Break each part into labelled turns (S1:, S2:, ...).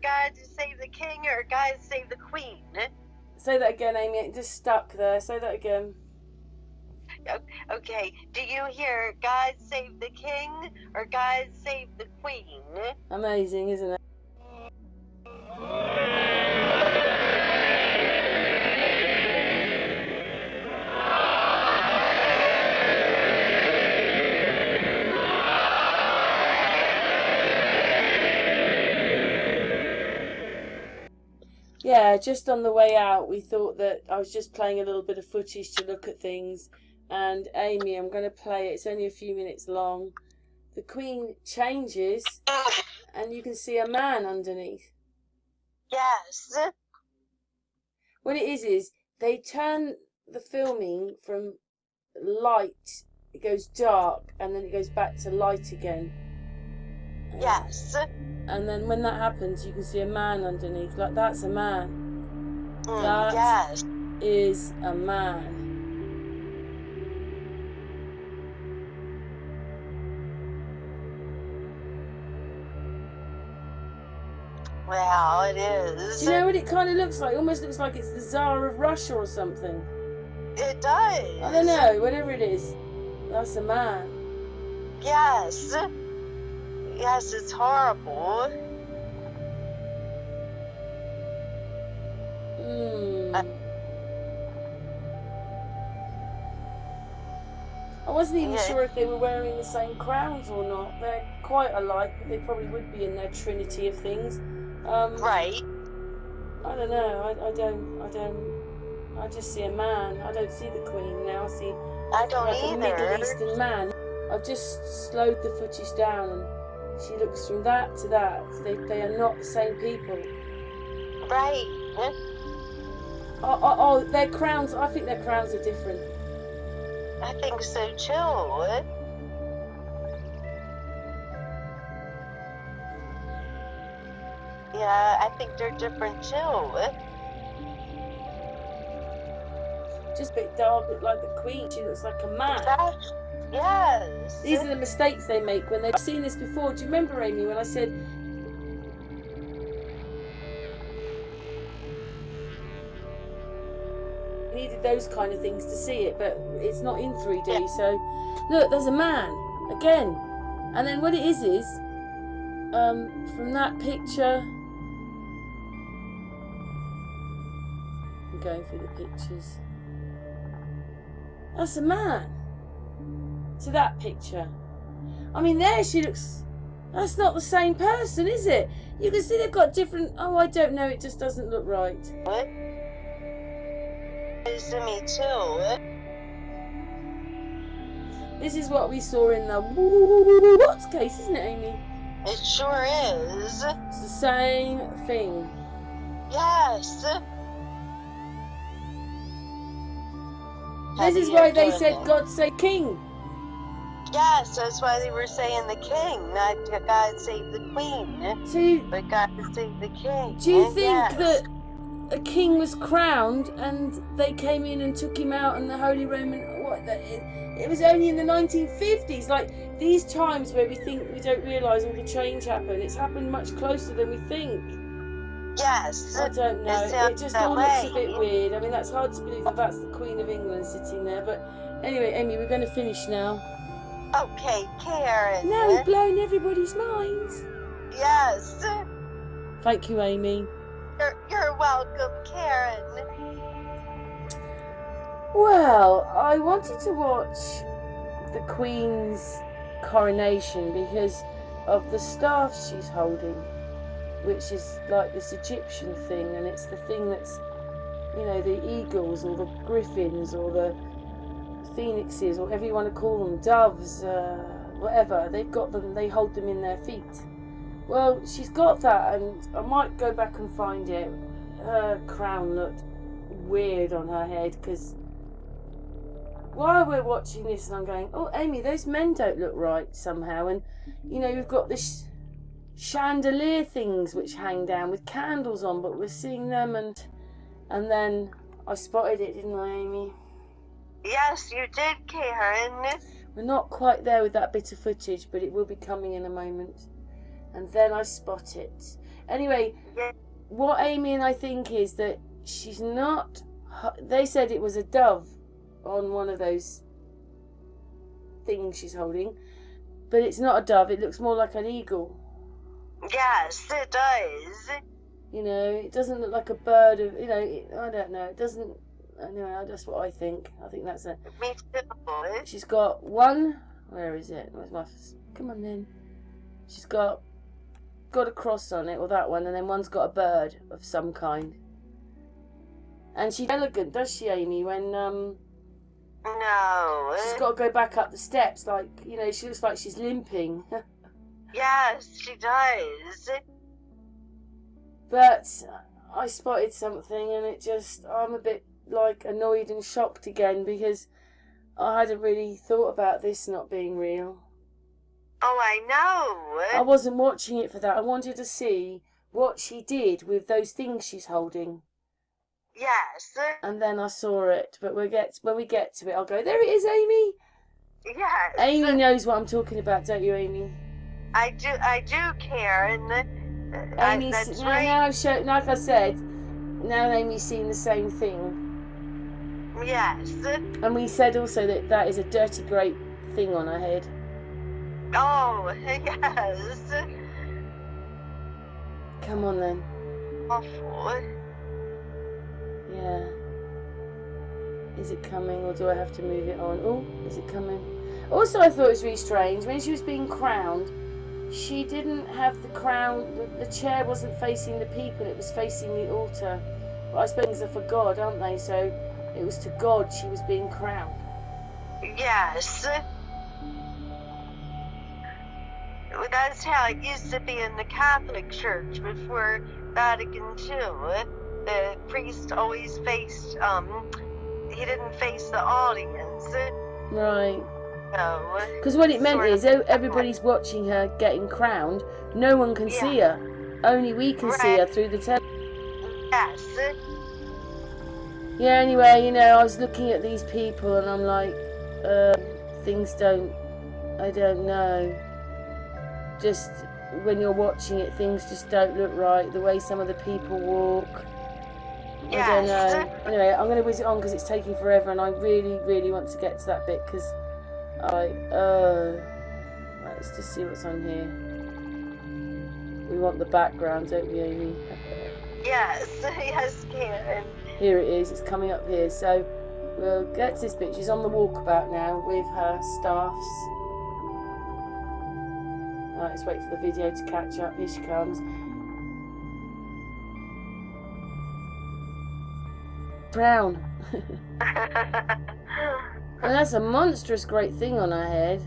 S1: God save the king or God save the queen?
S2: Say that again, Amy. It just stuck there. Say that again.
S1: Okay, do you hear God save the king or God save the queen?
S2: Amazing, isn't it? Yeah, just on the way out, we thought that I was just playing a little bit of footage to look at things. And Amy, I'm going to play it. It's only a few minutes long. The Queen changes, and you can see a man underneath.
S1: Yes.
S2: What it is they turn the filming from light, it goes dark, and then it goes back to light again.
S1: Yes.
S2: And then when that happens, you can see a man underneath. Like, that's a man. That
S1: yes.
S2: is a man.
S1: Wow, it is.
S2: Do you know what it kind of looks like? It almost looks like it's the Tsar of Russia or something.
S1: It does.
S2: I don't know, whatever it is. That's a man.
S1: Yes. Yes, it's horrible.
S2: I wasn't even sure if they were wearing the same crowns or not. They're quite alike, but they probably would be in their trinity of things.
S1: Right.
S2: I don't know. I just see a man. I don't see the Queen now. I see a Middle Eastern man. I've just slowed the footage down, and she looks from that to that. They are not the same people.
S1: Right.
S2: Oh, their crowns. I think their crowns are different.
S1: I think so too. Yeah, I think they're different too.
S2: Just a bit dark, but like the Queen, she looks like a man.
S1: Yes.
S2: These are the mistakes they make when they've seen this before. Do you remember, Amy, when I said you needed those kind of things to see it, but it's not in 3D. Yeah. So, look, there's a man again, and then what it is from that picture. I'm going through the pictures. That's a man. To that picture. I mean, there she looks. That's not the same person, is it? You can see they've got different. Oh, I don't know. It just doesn't look right.
S1: What? It is to me too.
S2: This is what we saw in the what's case, isn't it, Amy?
S1: It sure is.
S2: It's the same thing.
S1: Yes.
S2: This is why they said God save King.
S1: Yes, that's why they were saying the king, not God save the queen.
S2: See,
S1: but God save the king.
S2: Do you think that a king was crowned and they came in and took him out, and the Holy Roman? It was only in the 1950s. Like, these times where we think we don't realise all the change happened. It's happened much closer than we think.
S1: Yes.
S2: I don't know. It just all looks a bit weird. I mean, that's hard to believe that that's the Queen of England sitting there. But anyway, Amy, we're going to finish now.
S1: Okay, Karen.
S2: Now we've blown everybody's minds.
S1: Yes.
S2: Thank you, Amy.
S1: You're welcome, Karen.
S2: Well, I wanted to watch the Queen's coronation because of the staff she's holding, which is like this Egyptian thing, and it's the thing that's, you know, the eagles or the griffins or the phoenixes, or whatever you want to call them, doves, whatever, they've got them, they hold them in their feet. Well, she's got that, and I might go back and find it. Her crown looked weird on her head, because while we're watching this and I'm going, oh, Amy, those men don't look right somehow, and you know, we've got this chandelier things which hang down with candles on, but we're seeing them, and then I spotted it, didn't I, Amy?
S1: Yes, you did, Karen.
S2: We're not quite there with that bit of footage, but it will be coming in a moment. And then I spot it. Anyway,
S1: Yeah.
S2: what Amy and I think is that she's not... They said it was a dove on one of those things she's holding. But it's not a dove. It looks more like an eagle.
S1: Yes, it does.
S2: You know, it doesn't look like a bird of... You know, I don't know. It doesn't... Anyway, that's what I think. I think that's it.
S1: Me too.
S2: She's got one... Where is it? Where's my... Come on then. She's got a cross on it, or that one, and then one's got a bird of some kind. And she's elegant, does she, Amy? When
S1: No.
S2: she's got to go back up the steps, like, you know, she looks like she's limping.
S1: Yes, she does.
S2: But I spotted something, and I'm a bit like annoyed and shocked again, because I hadn't really thought about this not being real.
S1: Oh, I know.
S2: I wasn't watching it for that. I wanted to see what she did with those things she's holding.
S1: Yes.
S2: And then I saw it. But when we get to it, I'll go, there it is, Amy.
S1: Yes.
S2: Amy knows what I'm talking about, don't you, Amy?
S1: I do, Karen.
S2: Amy's,
S1: that's right.
S2: like I said, now Amy's seen the same thing.
S1: Yes.
S2: And we said also that is a dirty great thing on her head.
S1: Oh, yes.
S2: Come on then.
S1: Awful.
S2: Yeah. Is it coming, or do I have to move it on? Oh, is it coming? Also, I thought it was really strange. When she was being crowned, she didn't have the crown, the chair wasn't facing the people, it was facing the altar. But I suppose things are for God, aren't they? So it was to God she was being crowned.
S1: Yes. That's how it used to be in the Catholic Church before Vatican II. The priest always faced, he didn't face the audience.
S2: Right.
S1: No.
S2: Because what it meant is everybody's watching her getting crowned. No one can see her. Only we can see her through the television.
S1: Yes.
S2: Yeah, anyway, you know, I was looking at these people and I'm like, I don't know. Just when you're watching it, things just don't look right. The way some of the people walk.
S1: Yes.
S2: I don't know. Anyway, I'm going to whiz it on because it's taking forever and I really, really want to get to that bit because right, let's just see what's on here. We want the background, don't we, Amy?
S1: Yes, yes, Karen.
S2: Here it is, it's coming up here. So we'll get to this bit. She's on the walkabout now with her staffs. Right, let's wait for the video to catch up. Here she comes. Brown. And that's a monstrous great thing on her head.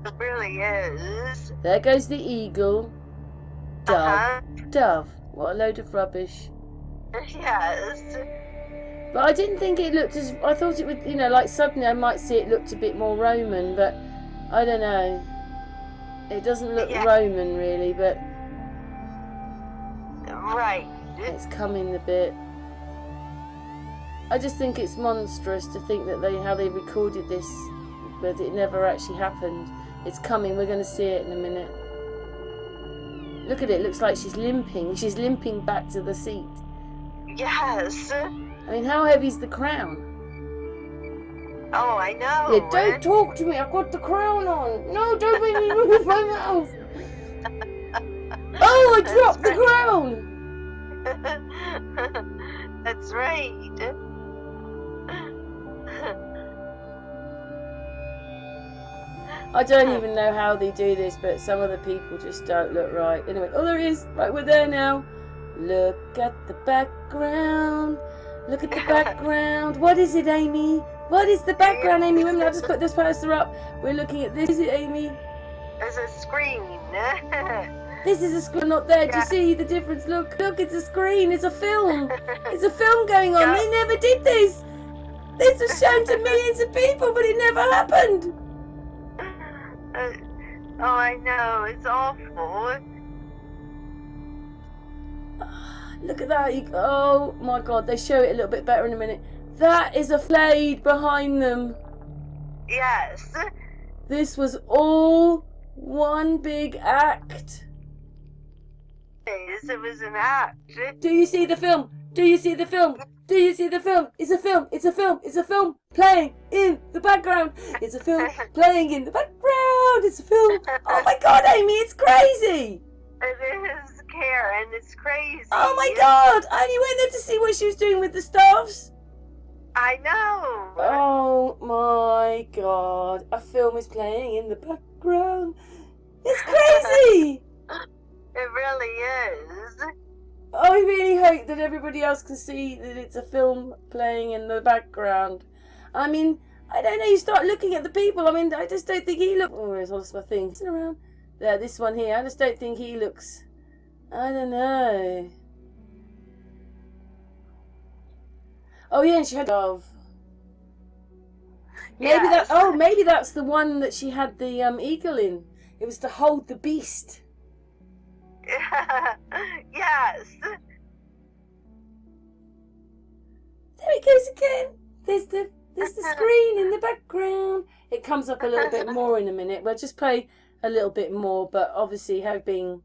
S1: It really is.
S2: There goes the eagle. Dove. Dove. What a load of rubbish.
S1: Yes.
S2: But I didn't think it looked as... I thought it would, you know, like suddenly I might see it looked a bit more Roman, but I don't know. It doesn't look Roman really, but...
S1: Right.
S2: It's coming a bit. I just think it's monstrous to think that how they recorded this, but it never actually happened. It's coming, we're going to see it in a minute. Look at it, looks like she's limping. She's limping back to the seat.
S1: Yes.
S2: I mean, how heavy's the crown?
S1: Oh, I know.
S2: Yeah, don't talk to me, I've got the crown on. No, don't make me move my mouth. Oh, I dropped the crown.
S1: That's right.
S2: I don't even know how they do this, but some of the people just don't look right. Anyway, oh, there he is. Right, we're there now. Look at the background. Look at the background. What is it, Amy? What is the background, Amy? Women, I'll just put this poster up. We're looking at this. Is it, Amy?
S1: There's a screen.
S2: This is a screen, not there. Do you see the difference? Look, it's a screen. It's a film. It's a film going on. They never did this. This was shown to millions of people, but it never happened.
S1: Oh, I know. It's awful.
S2: Look at that. Oh, my God. They show it a little bit better in a minute. That is a flayed behind them.
S1: Yes.
S2: This was all one big act.
S1: It was an act.
S2: Do you see the film? Do you see the film? Do you see the film? It's a film. It's a film. It's a film playing in the background. It's a film playing in the background. It's a film. Oh my God, Amy, it's crazy.
S1: It is, Karen. It's crazy.
S2: Oh my God. I only went there to see what she was doing with the staffs.
S1: I know.
S2: Oh my God. A film is playing in the background. It's crazy.
S1: It really is.
S2: I really hope that everybody else can see that it's a film playing in the background. I mean, I don't know, you start looking at the people. I mean, I just don't think he looks... Oh, there's all my things around. There, this one here. I just don't think he looks... I don't know. Oh, yeah, and she had... Maybe
S1: Yes.
S2: maybe that's the one that she had the eagle in. It was to hold the beast.
S1: Yes.
S2: There it goes again. There's the screen in the background. It comes up a little bit more in a minute. We'll just play a little bit more, but obviously her being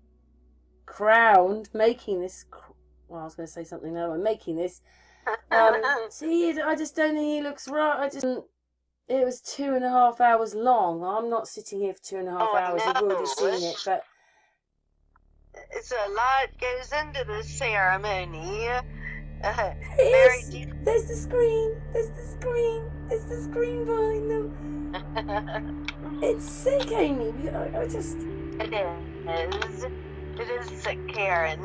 S2: crowned, making this... Well, I was going to say something now. I'm making this. See, I just don't think he looks right. It was 2.5 hours long. I'm not sitting here for 2.5 hours.
S1: no.
S2: I've already seen it, but...
S1: So a lot goes into the ceremony.
S2: Very deep. There's the screen. There's the screen. There's the screen behind them. It's sick, Amy. I just...
S1: It is. It is sick, Karen.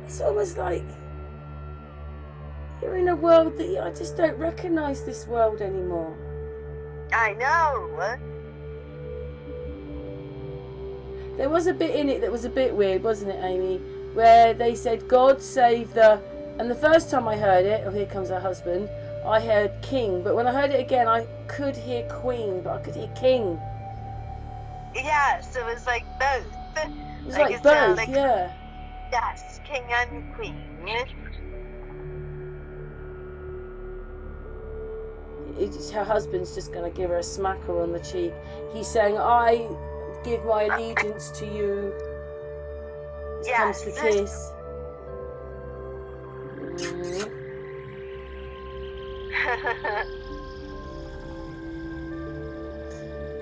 S2: It's almost like you're in a world that I just don't recognise this world anymore.
S1: I know.
S2: There was a bit in it that was a bit weird, wasn't it, Amy? Where they said, God save the... And the first time I heard it, oh, here comes her husband, I heard king. But when I heard it again, I could hear queen, but I could hear king.
S1: Yes, it was like both.
S2: It was like both, yeah.
S1: Yes, king and queen.
S2: Her husband's just going to give her a smacker on the cheek. He's saying, I give my allegiance to you. Here comes the kiss.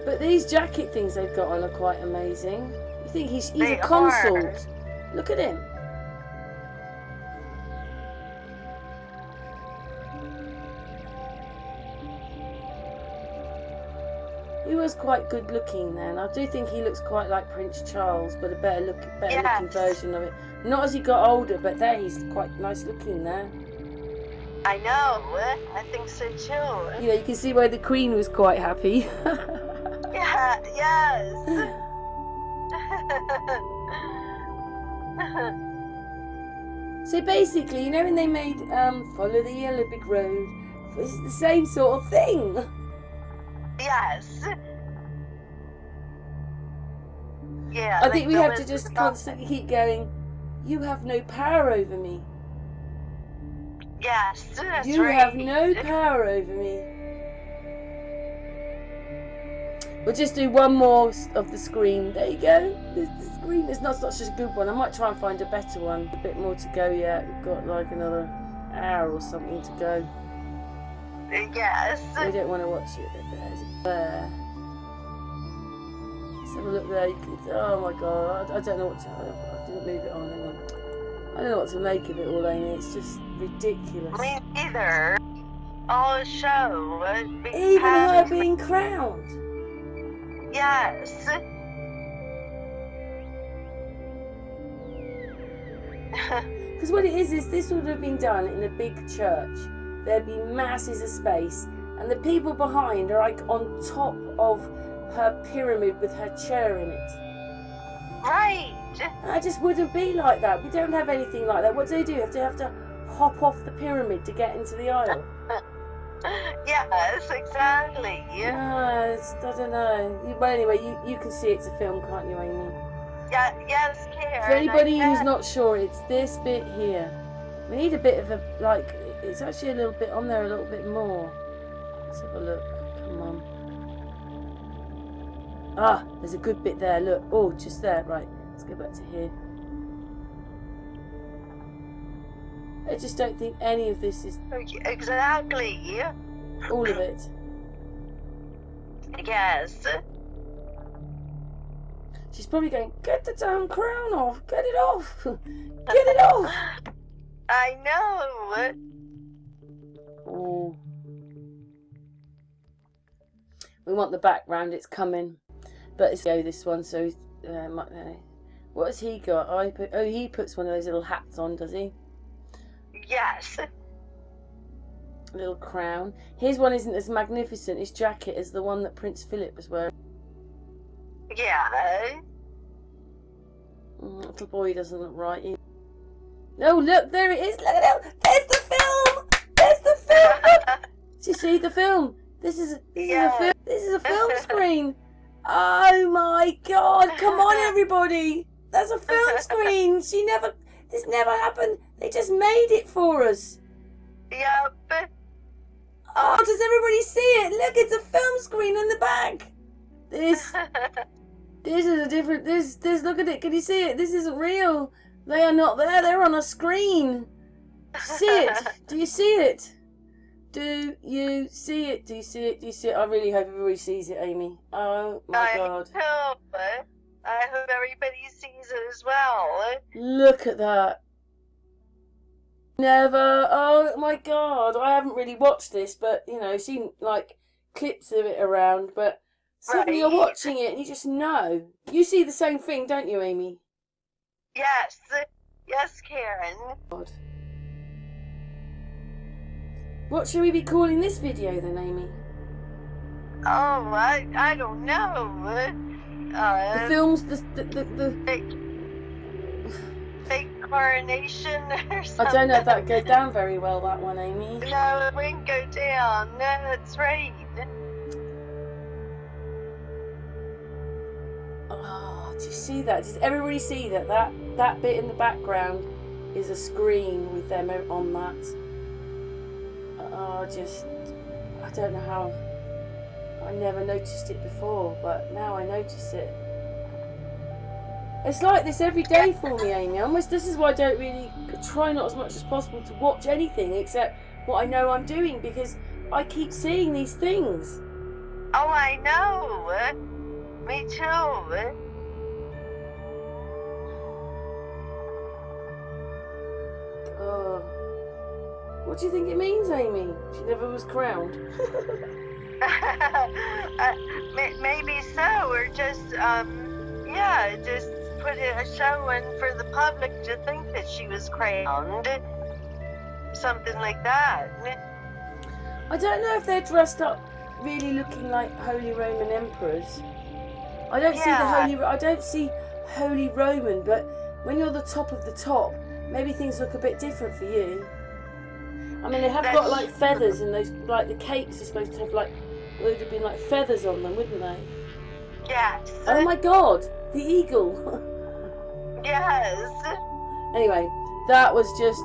S2: But these jacket things they've got on are quite amazing. You think he's a consort? Look at him. He was quite good looking then. I do think he looks quite like Prince Charles, but a better looking version of it. Not as he got older, but there he's quite nice looking there.
S1: I know. I think so too.
S2: You know, you can see why the Queen was quite happy.
S1: Yeah. Yes.
S2: So basically, you know when they made Follow the Yellow Brick Road, it's the same sort of thing.
S1: Yes. Yeah.
S2: I think we have to just constantly keep going, you have no power over me.
S1: Yes, that's
S2: You
S1: right.
S2: have no power over me. We'll just do one more of the screen. There you go. There's the screen. It's not such a good one. I might try and find a better one. A bit more to go yet. We've got like another hour or something to go.
S1: Yes.
S2: We don't want to watch it. There. Let's have a look there. You can, oh my God. I don't know what to... I didn't move it on. Hang on. I don't know what to make of it all, Amy. It's just ridiculous.
S1: Me neither. All show.
S2: Even her being crowned.
S1: Yes.
S2: Because what it is this would have been done in a big church. There'd be masses of space, and the people behind are like on top of her pyramid with her chair in it.
S1: Right.
S2: I just wouldn't be like that. We don't have anything like that. What do? You have to hop off the pyramid to get into the aisle.
S1: Yes, exactly.
S2: I don't know. Well, anyway, you can see it's a film, can't you, Amy?
S1: Yeah, yes, Karen.
S2: For anybody who's not sure, it's this bit here. We need a bit of a, like, it's actually a little bit on there, a little bit more. Let's have a look. Come on. Ah, there's a good bit there. Look. Oh, just there. Right. Let's go back to here. I just don't think any of this is...
S1: Exactly.
S2: all of it.
S1: Yes.
S2: She's probably going, get the damn crown off. Get it off. Get it off.
S1: I know.
S2: Oh. We want the background, it's coming. But it's this one, so what has he got? Oh, he puts one of those little hats on, does he?
S1: Yes.
S2: A little crown. His one isn't as magnificent, his jacket, as the one that Prince Philip was wearing.
S1: Yeah.
S2: Little boy doesn't look right either. No, look, there it is. Look at it. There's the film. There's the film. Do you see the film? This is a film screen. Oh my God! Come on, everybody. There's a film screen. This never happened. They just made it for us.
S1: Yep.
S2: Oh, does everybody see it? Look, it's a film screen on the back. This is a different. This. Look at it. Can you see it? This isn't real. They are not there. They're on a screen. See it? Do you see it? Do you see it? Do you see it? Do you see it? I really hope everybody sees it, Amy. Oh my God.
S1: I hope everybody sees it as well.
S2: Look at that. Never. Oh my God. I haven't really watched this, but seen like clips of it around. But suddenly you're watching it and you just know. You see the same thing, don't you, Amy?
S1: Yes. Yes, Karen.
S2: God. What should we be calling this video then, Amy?
S1: Oh, I don't know.
S2: The films, the
S1: fake coronation or something.
S2: I don't know if that'd go down very well, that one, Amy.
S1: No, it wouldn't go down. No, that's right.
S2: Oh, do you see that? Does everybody see that? That bit in the background is a screen with them on that. Oh, I don't know how. I never noticed it before, but now I notice it. It's like this every day for me, Amy. This is why I don't really try not as much as possible to watch anything except what I know I'm doing, because I keep seeing these things.
S1: Oh, I know. Me too.
S2: Oh. What do you think it means, Amy? She never was crowned.
S1: Maybe so, or just just put a show in for the public to think that she was crowned. Something like that.
S2: I don't know if they're dressed up really looking like Holy Roman emperors. I don't see Holy Roman, but when you're the top of the top, maybe things look a bit different for you. I mean, they have got like feathers, and those, like the capes are supposed to have like, would have been like feathers on them, wouldn't they?
S1: Yes.
S2: Oh my God, the eagle.
S1: Yes.
S2: Anyway, that was just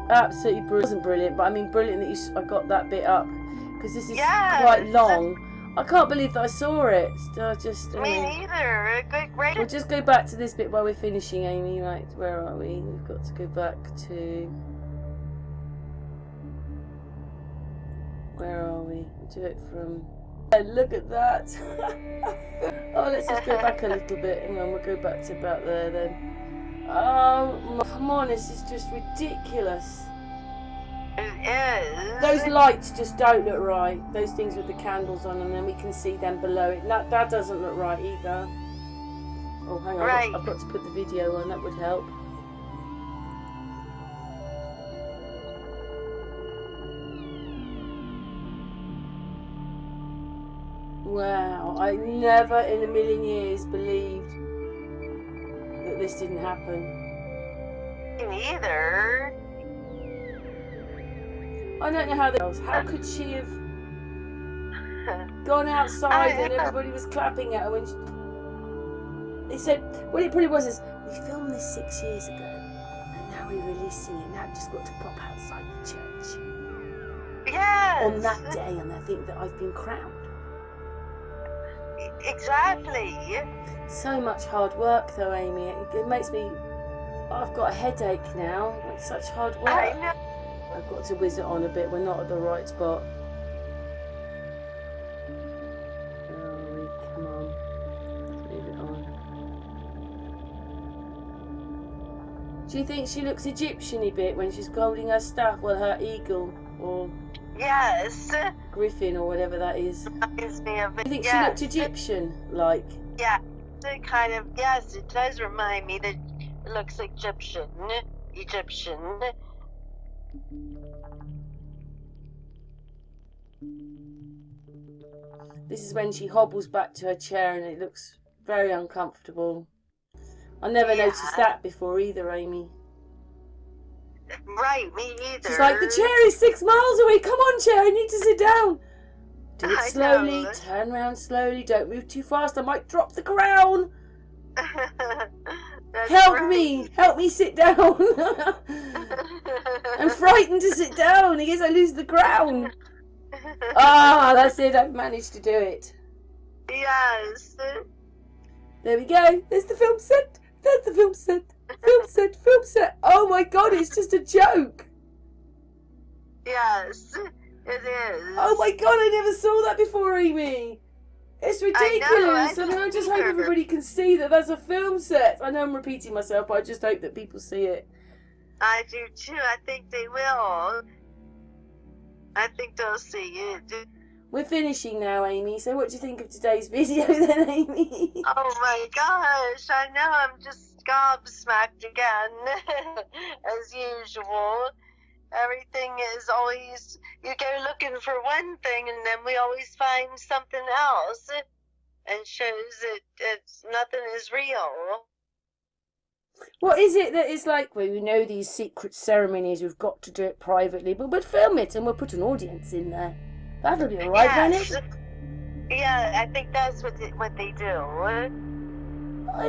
S2: absolutely brilliant. It wasn't brilliant, but I mean brilliant that I got that bit up, because this is quite long. I can't believe that I saw it.
S1: Me neither. Great.
S2: We'll just go back to this bit while we're finishing, Amy. Right, where are we? We've got to go back to... Where are we? We'll do it from... Look at that. Oh, let's just go back a little bit. Hang on, we'll go back to about there then. Oh, come on, this is just ridiculous.
S1: It is.
S2: Those lights just don't look right. Those things with the candles on, and then we can see them below it. That doesn't look right either. Oh, hang on.
S1: Right.
S2: I've got to put the video on. That would help. Wow. I never in a million years believed that this didn't happen.
S1: Me neither.
S2: I don't know how could she have gone outside and everybody was clapping at her when they said, what it probably was is, we filmed this 6 years ago and now we're releasing it, now I've just got to pop outside the church.
S1: Yes.
S2: On that day, and I think that I've been crowned.
S1: Exactly.
S2: So much hard work though, Amy. It makes me... I've got a headache now. It's such hard work.
S1: I know.
S2: I've got to whiz it on a bit. We're not at the right spot. Oh, come on. Leave it on. Do you think she looks Egyptian-y bit when she's holding her staff, well, her eagle, or
S1: Yes.
S2: griffin, or whatever that is?
S1: Reminds me of it.
S2: Do you think she
S1: Yes.
S2: looked Egyptian-like?
S1: Yeah. It kind of, yes, it does remind me that it looks Egyptian. Egyptian.
S2: This is when she hobbles back to her chair and it looks very uncomfortable. I never noticed that before either, Amy.
S1: Right, me either.
S2: She's like, the chair is 6 miles away. Come on, chair, I need to sit down. Do it
S1: I
S2: slowly,
S1: know.
S2: turn around slowly, don't move too fast, I might drop the crown. Help me sit down. I'm frightened to sit down, in case I lose the crown. Ah, that's it, I've managed to do it.
S1: Yes.
S2: There we go, there's the film set, there's the film set. Film set, film set. Oh my god, it's just a joke.
S1: Yes, it is.
S2: Oh my god, I never saw that before, Amy. It's ridiculous. I mean, I just hope everybody can see that that's a film set. I know I'm repeating myself, but I just hope that people see it.
S1: I do too. I think they will. I think they'll see it.
S2: We're finishing now, Amy. So what do you think of today's video then, Amy?
S1: Oh my gosh, I know, I'm just gobsmacked again, as usual. Everything is always, you go looking for one thing and then we always find something else, and shows that nothing is real.
S2: What is it that is like, well, we know these secret ceremonies, we've got to do it privately, but we'll film it and we'll put an audience in there. That'll be alright, won't it?
S1: Yeah, I think that's what they do.
S2: I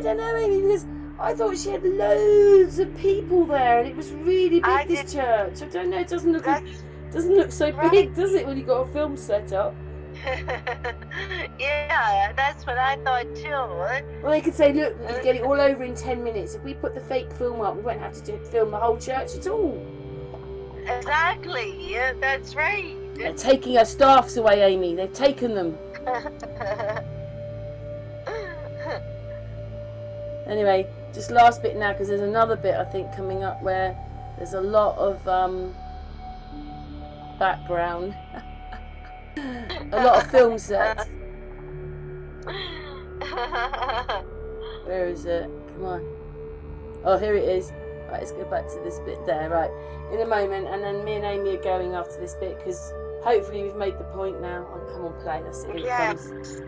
S2: don't know, Amy, because I thought she had loads of people there, and it was really big, this church. I don't know, it doesn't look so big, does it, when you got a film set up?
S1: Yeah, that's what I thought too.
S2: Well, they could say, look, we could get it all over in 10 minutes. If we put the fake film up, we won't have to film the whole church at all.
S1: Exactly, yeah, that's right.
S2: They're taking our staffs away, Amy. They've taken them. Anyway, just last bit now, because there's another bit, I think, coming up where there's a lot of background. A lot of film set. Where is it? Come on. Oh, here it is. Right, let's go back to this bit there. Right, in a moment, and then me and Amy are going after this bit, because hopefully we've made the point now. Oh, come on, play. That's it. Here it comes.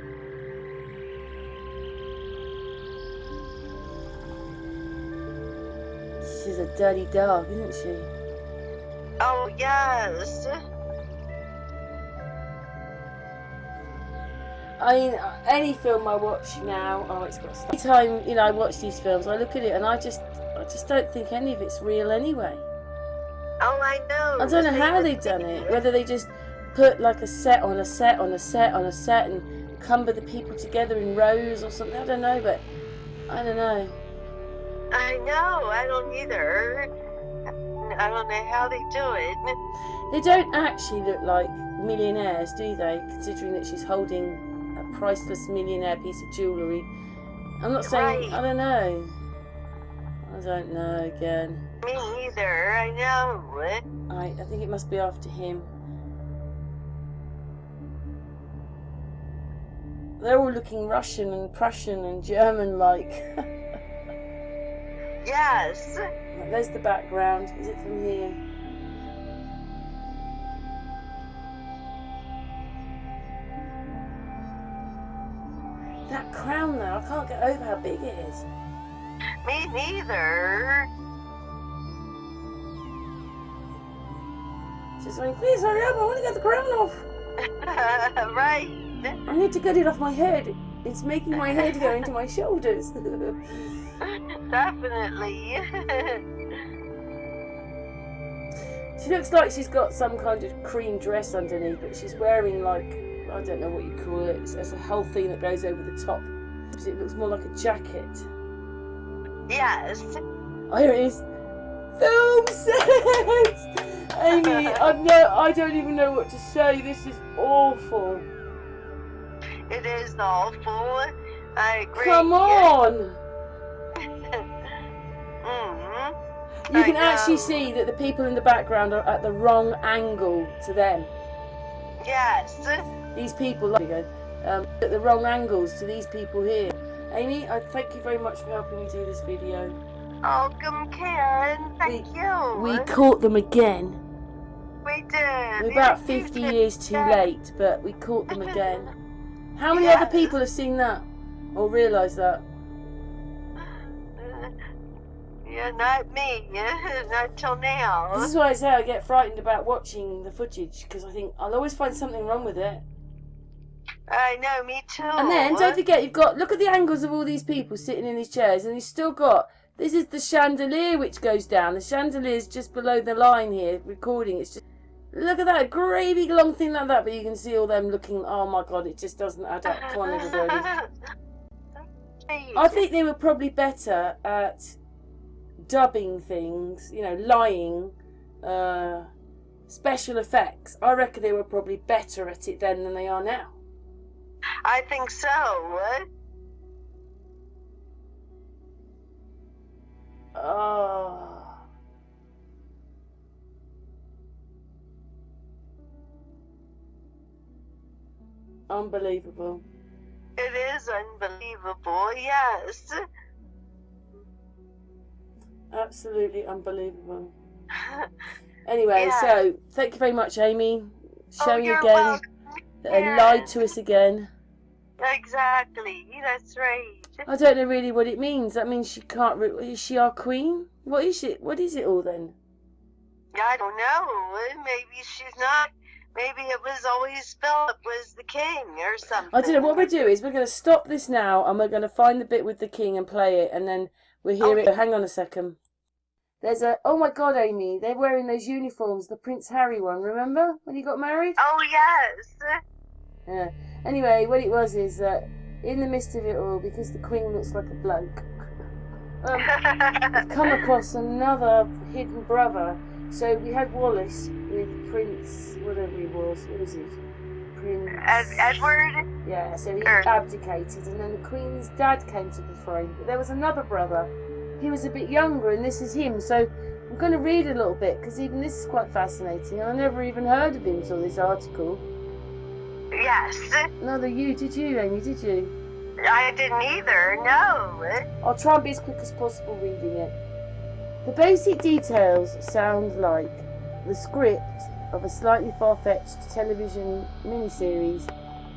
S2: She's a dirty dog, isn't she?
S1: Oh, yes.
S2: I mean, any film I watch now, it's got stuff. Anytime, I watch these films, I look at it and I just don't think any of it's real anyway.
S1: Oh, I know.
S2: I don't know how they've done it. Whether they just put like a set on a set on a set on a set and cumber the people together in rows or something. I don't know, but I don't know.
S1: I know. I don't either. I don't know how they do it.
S2: They don't actually look like millionaires, do they? Considering that she's holding a priceless millionaire piece of jewellery. I'm not saying,
S1: Right.
S2: I don't know. I don't know again.
S1: Me either. I know.
S2: I think it must be after him. They're all looking Russian and Prussian and German-like.
S1: Yes.
S2: There's the background. Is it from here? That crown though, I can't get over how big it is.
S1: Me neither.
S2: She's like, please hurry up, I want to get the crown off.
S1: Right.
S2: I need to get it off my head. It's making my head go into my shoulders.
S1: Definitely.
S2: She looks like she's got some kind of cream dress underneath, but she's wearing like I don't know what you call it. It's a whole thing that goes over the top. It looks more like a jacket.
S1: Yes.
S2: Oh, here it is. Film set! Amy, I don't even know what to say. This is awful.
S1: It is awful. I agree.
S2: Come on!
S1: Mm-hmm.
S2: You can actually see that the people in the background are at the wrong angle to them.
S1: Yes.
S2: These people at the wrong angles to these people here. Amy, I thank you very much for helping me do this video.
S1: Welcome, Karen. Thank you.
S2: We caught them again.
S1: We did.
S2: We're about 50 years too late, but we caught them again. How many other people have seen that or realised that?
S1: Yeah, not me. Not till now.
S2: This is why I say I get frightened about watching the footage, because I think I'll always find something wrong with it.
S1: I know, me too.
S2: And then, don't forget, look at the angles of all these people sitting in these chairs, and you've still got, this is the chandelier which goes down. The chandelier's just below the line here, recording. It's just, look at that, great big long thing like that, but you can see all them looking, oh my god, it just doesn't add up. Come on, everybody. I think they were probably better at dubbing things, lying, special effects. I reckon they were probably better at it then than they are now.
S1: I think so.
S2: Oh. Unbelievable.
S1: It is unbelievable, yes.
S2: Absolutely unbelievable. Anyway, so thank you very much, Amy. Showing again.
S1: Welcome.
S2: Lied to us again.
S1: Exactly, that's right.
S2: I don't know really what it means. That means she can't. Is she our queen? What is it? What is it all then?
S1: I don't know. Maybe she's not. Maybe it was always Philip was the king or something.
S2: I don't know. What we'll do is we're going to stop this now and we're going to find the bit with the king and play it, and then we'll hear it. Hang on a second. There's a. Oh my God, Amy! They're wearing those uniforms. The Prince Harry one. Remember when he got married?
S1: Oh yes.
S2: Yeah. Anyway, what it was is that in the midst of it all, because the Queen looks like a bloke, I've come across another hidden brother. So we had Wallace with Prince, whatever he was. What is it? Prince
S1: Edward.
S2: Yeah. So he abdicated, and then the Queen's dad came to the throne. But there was another brother. He was a bit younger, and this is him. So I'm going to read a little bit because even this is quite fascinating. And I never even heard of him until this article.
S1: Yes.
S2: Neither did you, Amy, did you?
S1: I didn't either, no.
S2: I'll try and be as quick as possible reading it. The basic details sound like the script of a slightly far-fetched television miniseries.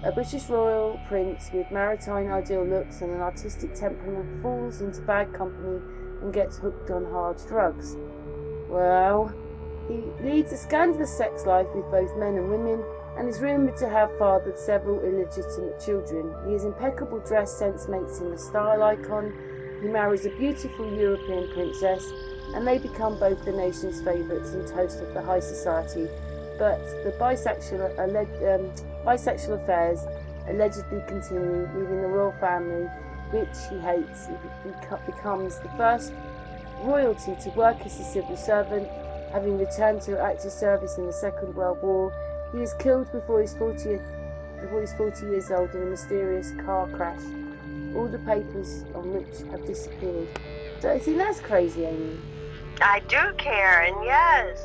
S2: A British royal prince with maritime ideal looks and an artistic temperament falls into bad company and gets hooked on hard drugs. Well, he leads a scandalous sex life with both men and women, and is rumoured to have fathered several illegitimate children. His impeccable dress sense makes him a style icon. He marries a beautiful European princess, and they become both the nation's favourites and toast of the high society. But the bisexual affairs allegedly continue, leaving the royal family, which he hates. He becomes the first royalty to work as a civil servant, having returned to active service in the Second World War. He is killed before he's 40 years old in a mysterious car crash. All the papers on which have disappeared. Don't you think that's crazy, Amy?
S1: I do, Karen, yes.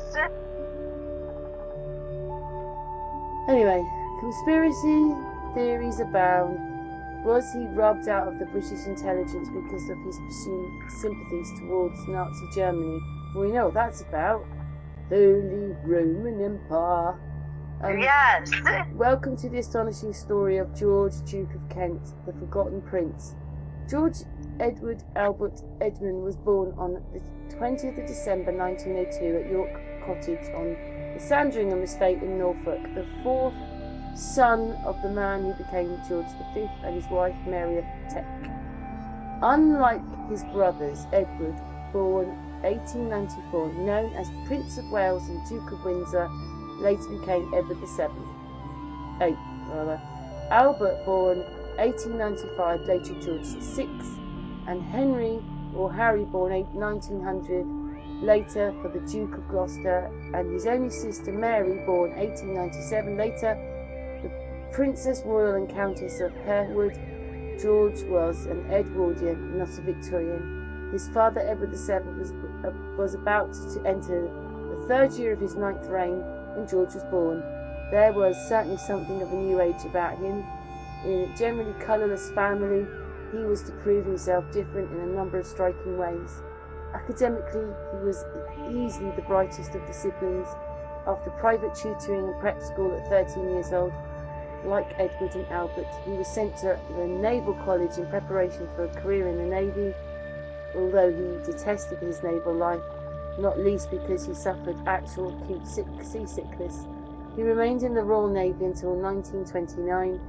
S2: Anyway, conspiracy theories abound. Was he rubbed out of the British intelligence because of his presumed sympathies towards Nazi Germany? Well, we know what that's about. Holy Roman Empire.
S1: Yes.
S2: Welcome to the astonishing story of George, Duke of Kent, the Forgotten Prince. George Edward Albert Edmund was born on the 20th of December 1902 at York Cottage on the Sandringham estate in Norfolk, the fourth son of the man who became George V and his wife Mary of Teck. Unlike his brothers, Edward, born 1894, known as Prince of Wales and Duke of Windsor, later became Edward VII. rather. Albert, born 1895, later George VI, and Henry, or Harry, born 1900, later for the Duke of Gloucester, and his only sister Mary, born 1897, later the Princess Royal and Countess of Harewood. George was an Edwardian, not a Victorian. His father, Edward VII, was about to enter the third year of his 9th reign when George was born. There was certainly something of a new age about him. In a generally colourless family, he was to prove himself different in a number of striking ways. Academically, he was easily the brightest of the siblings. After private tutoring and prep school at 13 years old, like Edward and Albert, he was sent to the Naval College in preparation for a career in the Navy, although he detested his naval life, not least because he suffered actual acute seasickness. He remained in the Royal Navy until 1929.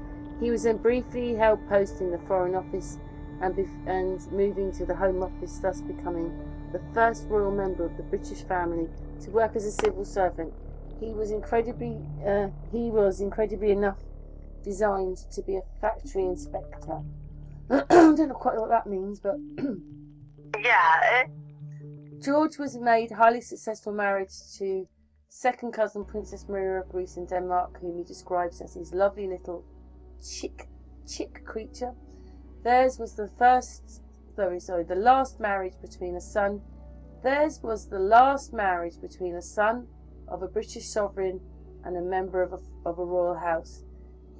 S2: He was then briefly held post in the Foreign Office and moving to the Home Office, thus becoming the first royal member of the British family to work as a civil servant. He was incredibly enough designed to be a factory inspector. I don't know quite what that means, but
S1: Yeah.
S2: George was made highly successful marriage to second cousin Princess Maria of Greece and Denmark, whom he describes as his lovely little chick creature. Theirs was the last marriage between a son. Theirs was the last marriage between a son of a British sovereign and a member of a royal house.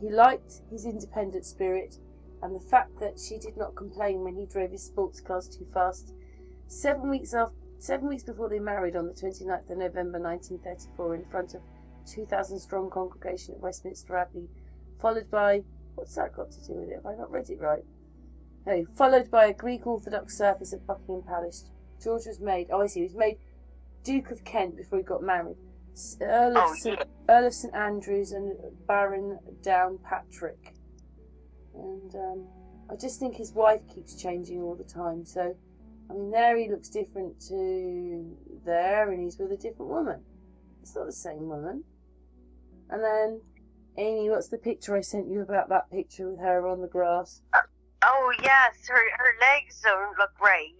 S2: He liked his independent spirit and the fact that she did not complain when he drove his sports cars too fast. 7 weeks before they married, on the 29th of November 1934, in front of 2,000 strong congregation at Westminster Abbey, followed by, what's that got to do with it? Have I not read it right? No, followed by a Greek Orthodox service at Buckingham Palace. George was made, he was made Duke of Kent before he got married. Earl of St Andrews and Baron Downpatrick. And I just think his wife keeps changing all the time. So, I mean, there he looks different to there, and he's with a different woman. It's not the same woman. And then, Amy, what's the picture I sent you about that picture with her on the grass?
S1: Oh yes, her legs don't look right,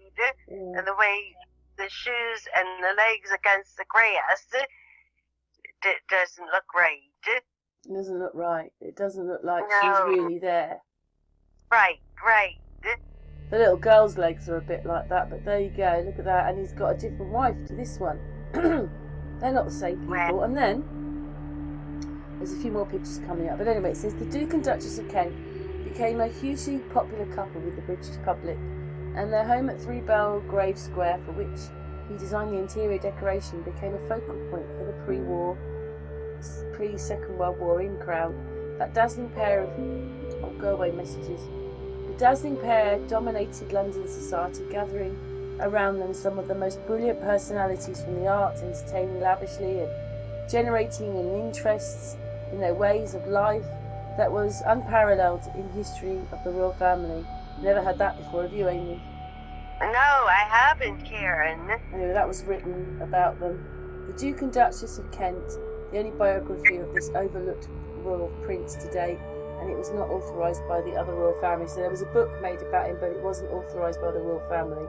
S2: Yeah.
S1: and the way the shoes and the legs against the grass doesn't look right.
S2: It doesn't look right. It doesn't look like
S1: No.
S2: she's really there.
S1: Right.
S2: The little girl's legs are a bit like that, but there you go. Look at that. And he's got a different wife to this one. They're not the same people. And then there's a few more pictures coming up. But anyway, it says the Duke and Duchess of Kent became a hugely popular couple with the British public, and their home at 3 Belgrave Square, for which he designed the interior decoration, became a focal point for the pre-Second World War in crowd. That dazzling pair of go-away messages. The dazzling pair dominated London society, gathering around them some of the most brilliant personalities from the arts, entertaining lavishly and generating an interest in their ways of life that was unparalleled in history of the royal family. Never had that before, have you, Amy?
S1: No, I haven't, Karen.
S2: Anyway, that was written about them. The Duke and Duchess of Kent, the only biography of this overlooked royal prince to date, and it was not authorised by the other royal family. So there was a book made about him, but it wasn't authorised by the royal family.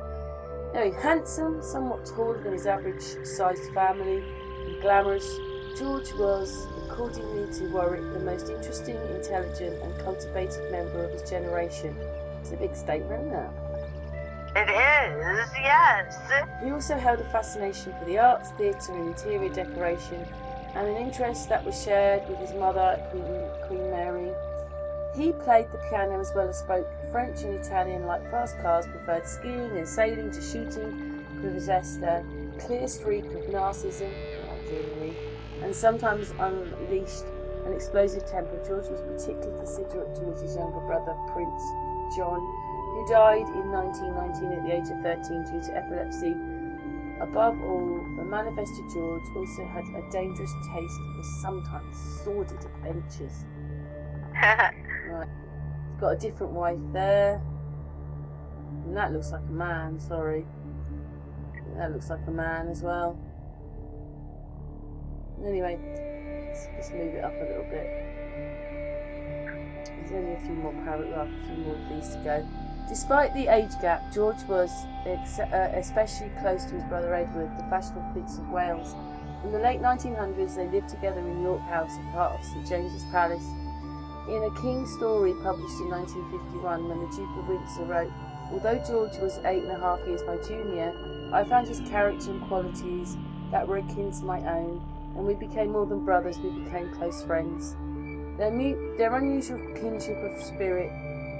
S2: Anyway, handsome, somewhat taller than his average-sized family, and glamorous, George was, accordingly to Warwick, the most interesting, intelligent and cultivated member of his generation. It's a big statement, isn't it?
S1: It is, yes.
S2: He also held a fascination for the arts, theatre and interior decoration, and an interest that was shared with his mother, Queen Mary. He played the piano as well as spoke French and Italian like fast cars, preferred skiing and sailing to shooting, possessed a clear streak of narcissism, and sometimes unleashed an explosive temper. George was particularly considerate towards his younger brother, Prince John, who died in 1919 at the age of 13 due to epilepsy. Above all, the manifested George also had a dangerous taste for sometimes sordid adventures. Right, he's got a different wife there, and that looks like a man. Sorry, that looks like a man as well. Anyway, let's move it up a little bit. only a few more paragraphs, a few more of these to go. Despite the age gap, George was especially close to his brother Edward, the fashionable Prince of Wales. In the late 1900s, they lived together in York House, a part of St James's Palace. In A King's Story, published in 1951, when the Duke of Windsor wrote, "Although George was 8.5 years my junior, I found his character and qualities that were akin to my own, and we became more than brothers, we became close friends." Their unusual kinship of spirit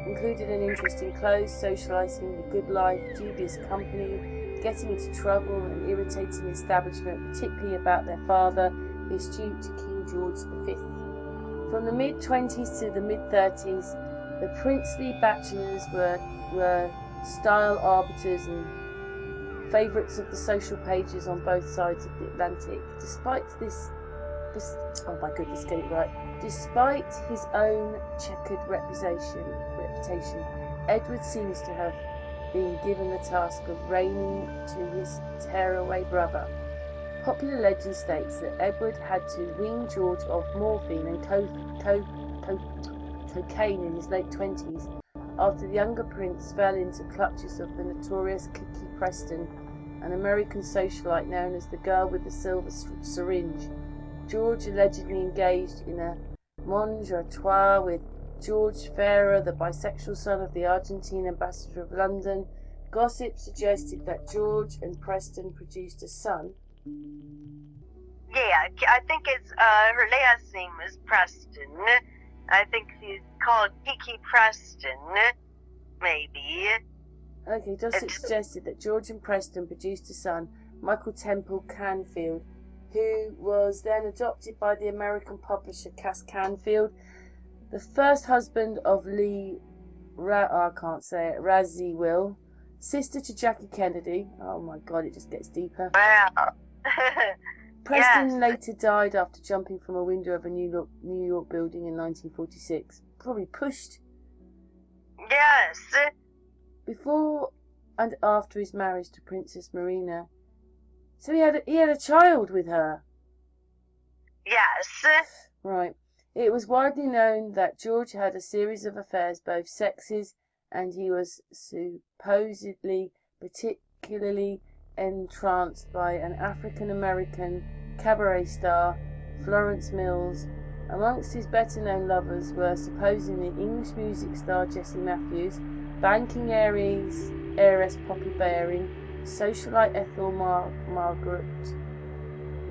S2: included an interest in clothes, socialising, the good life, dubious company, getting into trouble, and irritating the establishment, particularly about their father, the astute King George V. From the mid-20s to the mid-30s, the princely bachelors were style arbiters and favourites of the social pages on both sides of the Atlantic. Despite his own checkered reputation, Edward seems to have been given the task of reigning to his tearaway brother. Popular legend states that Edward had to wean George off morphine and cocaine in his late 20s after the younger prince fell into clutches of the notorious Kiki Preston, an American socialite known as the girl with the silver syringe. George allegedly engaged in a menage a trois with George Ferrer, the bisexual son of the Argentine ambassador of London. Gossip suggested that George and Preston produced a son.
S1: Yeah, I think her last name is Preston. I think she's called Kiki Preston, maybe.
S2: Okay, Gossip suggested that George and Preston produced a son, Michael Temple Canfield, who was then adopted by the American publisher Cass Canfield, the first husband of Lee Radziwill, sister to Jackie Kennedy. Oh my God, it just gets deeper.
S1: Wow.
S2: Preston later died after jumping from a window of a New York building in 1946. Probably pushed.
S1: Yes.
S2: Before and after his marriage to Princess Marina. So he had a child with her.
S1: Yes.
S2: Right. It was widely known that George had a series of affairs, both sexes, and he was supposedly particularly entranced by an African-American cabaret star, Florence Mills. Amongst his better-known lovers were supposedly English music star Jessie Matthews, banking heiress Poppy Baring, socialite Ethel Margaret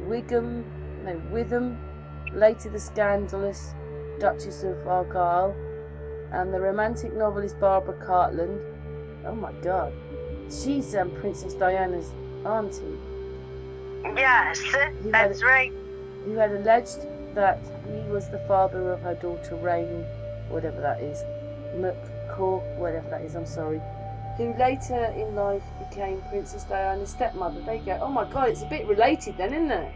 S2: Witham, later the scandalous Duchess of Argyll, and the romantic novelist Barbara Cartland. Oh my God. She's Princess Diana's auntie.
S1: Yes, that's right.
S2: Who had alleged that he was the father of her daughter Reign, whatever that is, McCaw, whatever that is, I'm sorry, who later in life became Princess Diana's stepmother. There you go. Oh my God, it's a bit related then, isn't it?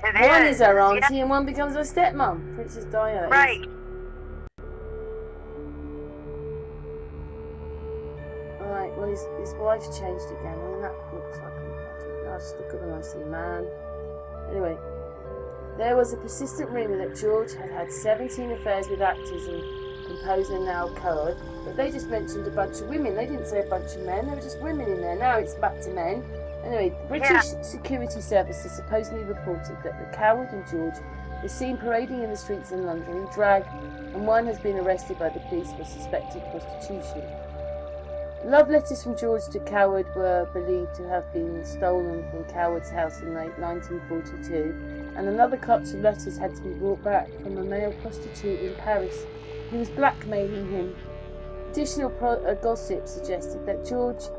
S2: One is her auntie and one becomes her stepmom, Princess Diana.
S1: Right.
S2: Alright, well his wife's changed again. I mean, that looks like I'll just look at when I see man. Anyway, there was a persistent rumour that George had had 17 affairs with actors and composer Noel Coward, but they just mentioned a bunch of women. They didn't say a bunch of men, there were just women in there. Now it's back to men. Anyway, the British security services supposedly reported that the Coward and George were seen parading in the streets in London in drag, and one has been arrested by the police for suspected prostitution. Love letters from George to Coward were believed to have been stolen from Coward's house in late 1942, and another clutch of letters had to be brought back from a male prostitute in Paris who was blackmailing him. Additional gossip suggested that George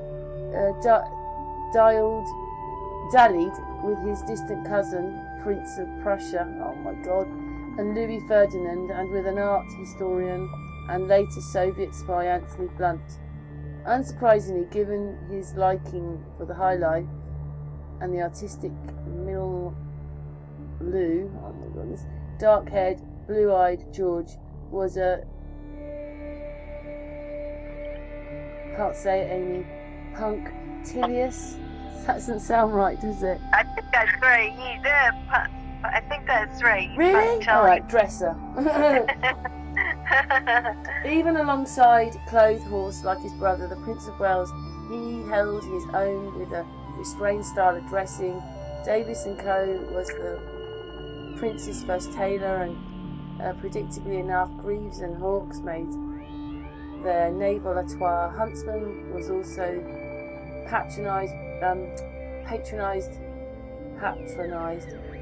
S2: dallied with his distant cousin, Prince of Prussia, oh my God, and Louis Ferdinand, and with an art historian and later Soviet spy Anthony Blunt. Unsurprisingly, given his liking for the high life and the artistic milieu, oh my goodness, dark-haired, blue-eyed George was a, can't say it, Amy, punctilious. That doesn't sound right, does it?
S1: I think that's right. I think that's right.
S2: Really? Alright, dresser. Even alongside clothed horse like his brother, the Prince of Wales, he held his own with a restrained style of dressing. Davis & Co. was the Prince's first tailor, and predictably enough, Greaves and Hawkes made their naval attire. Huntsman was also patronised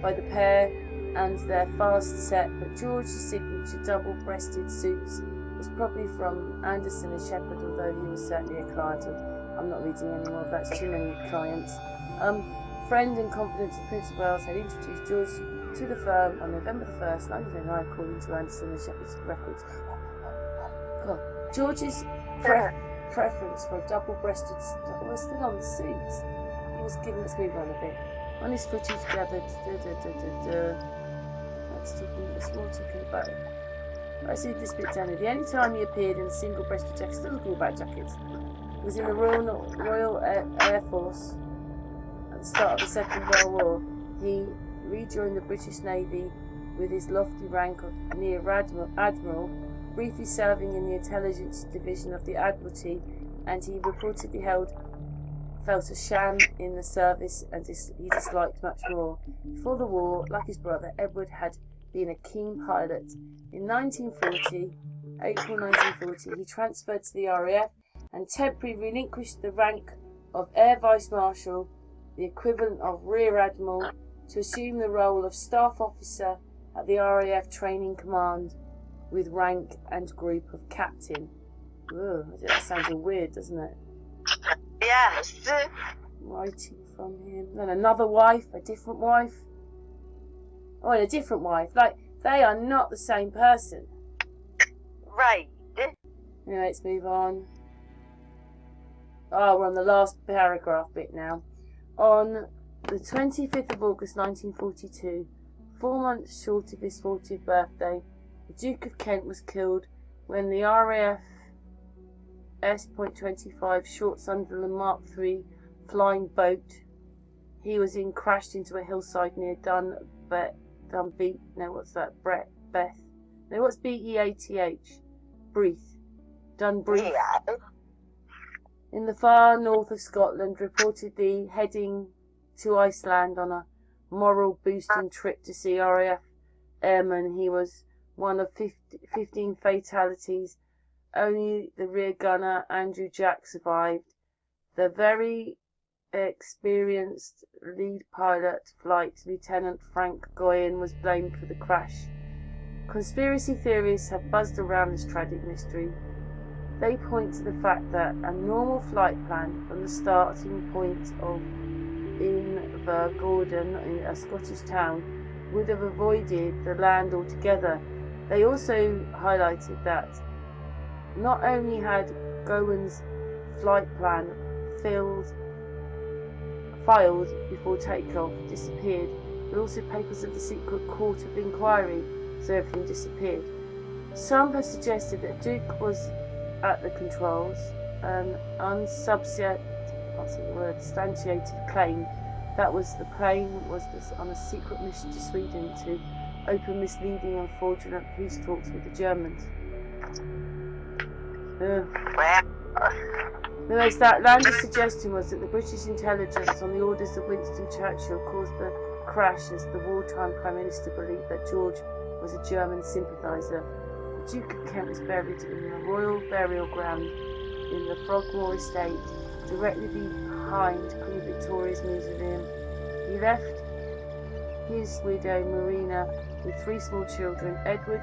S2: by the pair and their fast set, but George's signature double-breasted suits was probably from Anderson and Shepherd, although he was certainly a client of. I'm not reading anymore, that's too many clients. Friend and confidant of Prince of Wales had introduced George to the firm on November 1st, 1909, according to Anderson and Shepherd's records. God. George's preference for a double-breasted was still on the suits. He was given, let's move on a bit. On his footage gathered, let's more talking about it. I see this bit down here. The only time he appeared in a single-breasted jacket, still looking about jackets, was in the Royal Air Force at the start of the Second World War. He rejoined the British Navy with his lofty rank of near Admiral, briefly serving in the intelligence division of the Admiralty, and he reportedly felt a sham in the service and he disliked much more. Before the war, like his brother, Edward had been a keen pilot. In April 1940, he transferred to the RAF and temporarily relinquished the rank of Air Vice Marshal, the equivalent of Rear Admiral, to assume the role of Staff Officer at the RAF Training Command with rank and group of Captain. Ugh, that sounds all weird, doesn't it?
S1: Yes.
S2: Writing from him. Then another wife, a different wife. Oh, and a different wife. Like, they are not the same person.
S1: Right.
S2: Yeah, let's move on. Oh, we're on the last paragraph bit now. On the 25th of August 1942, 4 months short of his 40th birthday, the Duke of Kent was killed when the RAF S.25 Short Sunderland Mark III flying boat he was in crashed into a hillside near Beth. No, what's B-E-A-T-H? Dunbreth.
S1: Yeah.
S2: In the far north of Scotland, reportedly heading to Iceland on a moral boosting trip to see RAF airmen. He was one of 15 fatalities. Only the rear gunner, Andrew Jack, survived. The very experienced lead pilot, Flight Lieutenant Frank Goyen, was blamed for the crash. Conspiracy theories have buzzed around this tragic mystery. They point to the fact that a normal flight plan from the starting point of Invergordon, in a Scottish town, would have avoided the land altogether. They also highlighted that not only had Gowen's flight plan filed before takeoff disappeared, but also papers of the secret court of inquiry, so everything disappeared. Some have suggested that Duke was at the controls, an unsubstantiated claim that the plane was on a secret mission to Sweden to open misleading and fraudulent peace talks with the Germans. The most outlandish suggestion was that the British intelligence, on the orders of Winston Churchill, caused the crash, as the wartime Prime Minister believed that George was a German sympathiser. The Duke of Kent was buried in the Royal Burial Ground in the Frogmore Estate, directly behind Queen Victoria's Mausoleum. He left his widow Marina with 3 small children: Edward,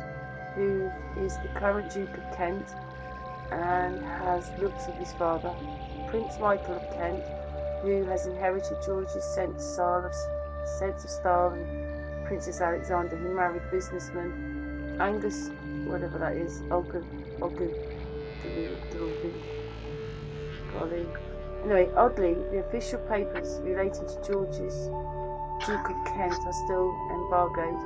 S2: who is the current Duke of Kent and has looks of his father; Prince Michael of Kent, who has inherited George's sense of style, and Princess Alexander, who married businessman Angus, whatever that is, Anyway, oddly, the official papers relating to George's Duke of Kent are still embargoed,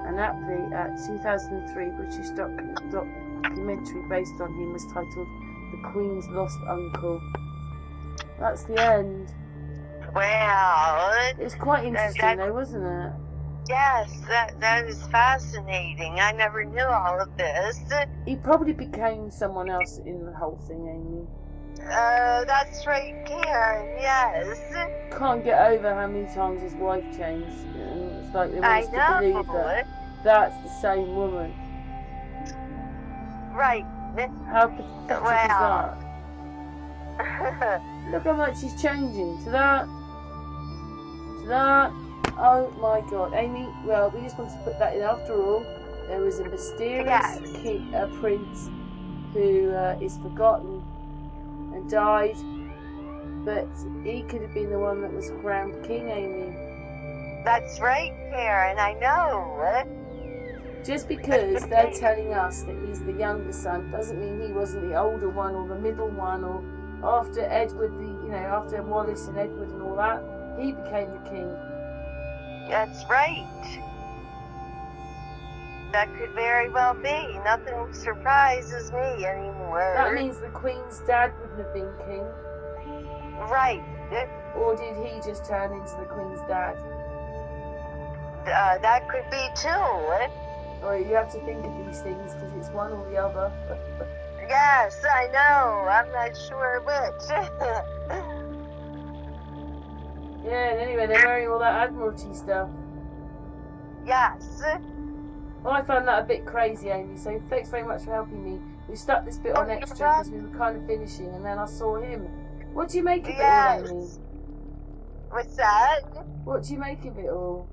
S2: and aptly, a 2003 British documentary based on him was titled The Queen's Lost Uncle. That's the end.
S1: Well,
S2: It's quite interesting though, wasn't it?
S1: Yes, that is fascinating. I never knew all of this.
S2: He probably became someone else in the whole thing, Amy.
S1: That's right, Karen. Yes.
S2: Can't get over how many times his wife changed. And it's like they want
S1: I
S2: us to
S1: know.
S2: believe that that's the same woman.
S1: Right.
S2: How pathetic is
S1: Wow.
S2: that? Look how much he's changing. To that. Oh my God, Amy. Well, we just wanted to put that in. After all, there was a mysterious prince who is forgotten and died, but he could have been the one that was crowned king, Amy.
S1: That's right, Karen. I know.
S2: Just because they're telling us that he's the younger son doesn't mean he wasn't the older one or the middle one, or after Edward, after Wallace and Edward and all that, he became the king.
S1: That's right. That could very well be. Nothing surprises me anymore.
S2: That means the Queen's dad wouldn't have been king.
S1: Right.
S2: Or did he just turn into the Queen's dad?
S1: That could be too.
S2: Or you have to think of these things because it's one or the other.
S1: Yes, I know. I'm not sure which.
S2: Yeah, and anyway, they're wearing all that Admiralty stuff.
S1: Yes.
S2: Well, I found that a bit crazy, Amy, so thanks very much for helping me. We stuck this bit on extra because we were kind of finishing, and then I saw him. What do you make of it all, Amy?
S1: What's that?
S2: What do you make of it all?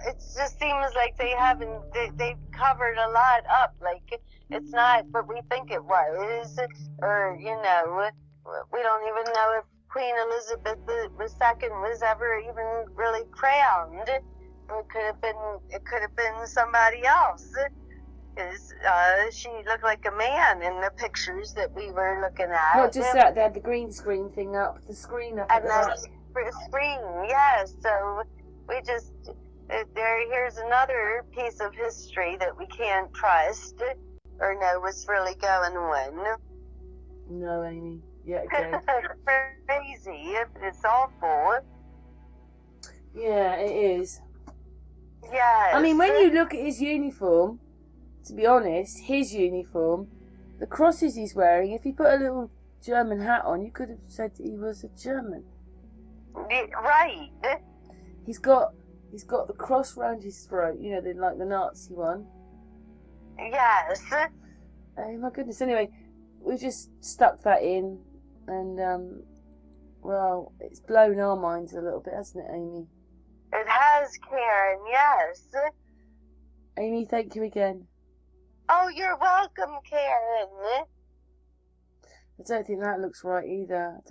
S1: It just seems like they've covered a lot up. Like, it's not what we think it was. Or, we don't even know if Queen Elizabeth II was ever even really crowned. It could have been somebody else. Because she looked like a man in the pictures that we were looking at.
S2: Not just that, they had the green screen thing up, the screen up.
S1: And that screen, yes. So we just, here's another piece of history that we can't trust or know what's really going on.
S2: No, Amy. Yeah, okay.
S1: Crazy. It's awful.
S2: Yeah, it is.
S1: Yes.
S2: I mean, when you look at his uniform, to be honest, the crosses he's wearing, if he put a little German hat on, you could have said he was a German.
S1: Right.
S2: He's got the cross round his throat, like the Nazi one.
S1: Yes.
S2: Oh my goodness. Anyway, we just stuck that in, and well, it's blown our minds a little bit, hasn't it, Amy?
S1: It has, Karen. Yes.
S2: Amy, thank you again.
S1: Oh, you're welcome, Karen.
S2: I don't think that looks right either.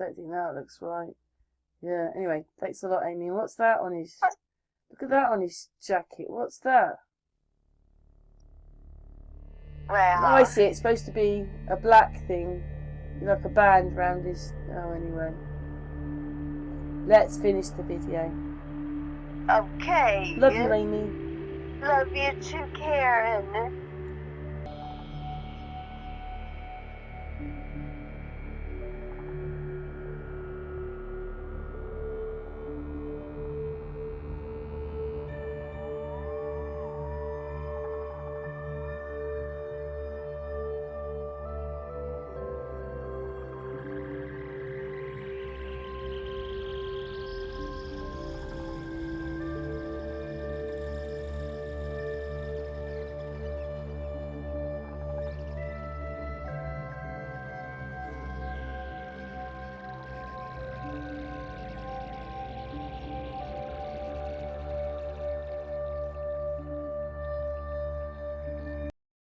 S2: Yeah, anyway, thanks a lot, Amy. What's that on his... Look at that on his jacket. What's that?
S1: Well...
S2: Oh, I see. It's supposed to be a black thing. Like a band round his... Oh, anyway. Let's finish the video.
S1: Okay.
S2: Love you, Amy.
S1: Love you too, Karen.